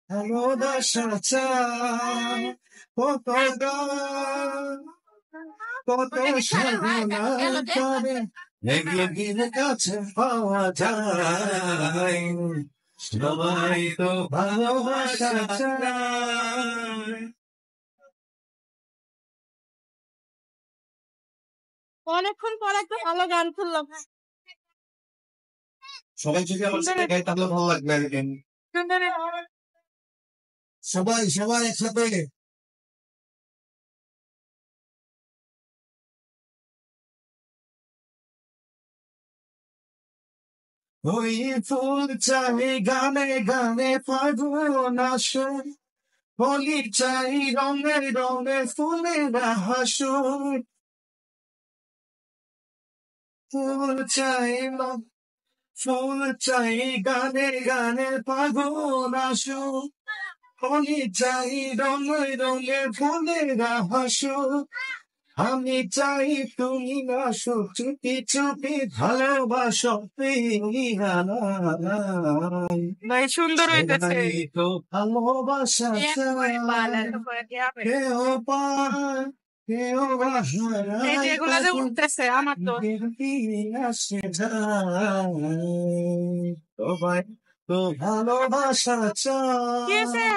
ভালোবাসা চাই কত গান কত সাধনা করে একদিন কাছে পাওয়া যায় সবাই তো ভালোবাসা চায়। অনেকক্ষণ পর একটা ভালো গান শুনলাম। সবাই যদি আমার সাথে গাই তাহলে ভালো লাগবে আর কি। সবাই সবাই একসাথে ওই ফুল চাই গানে গানে ফাগুন আসে হোলি চাই রঙে রঙে ফুলেরা হাসুন ফুল চাই ফুল চাই গানে গানে ফাগুন আসুন হোলি চাই রঙে রঙে ফুলেরা হাসুন আমি চাই তুমি আসো চুপি চুপি ভালোবাসো ভাই সুন্দর হইতেছে। তো ভালোবাসা চাই কেউ পায় কেউ এই যে এগুলা যে উঠতেছে আমার তো আসে যায় সবাই তো ভালোবাসা কি চাই। হয়েছে?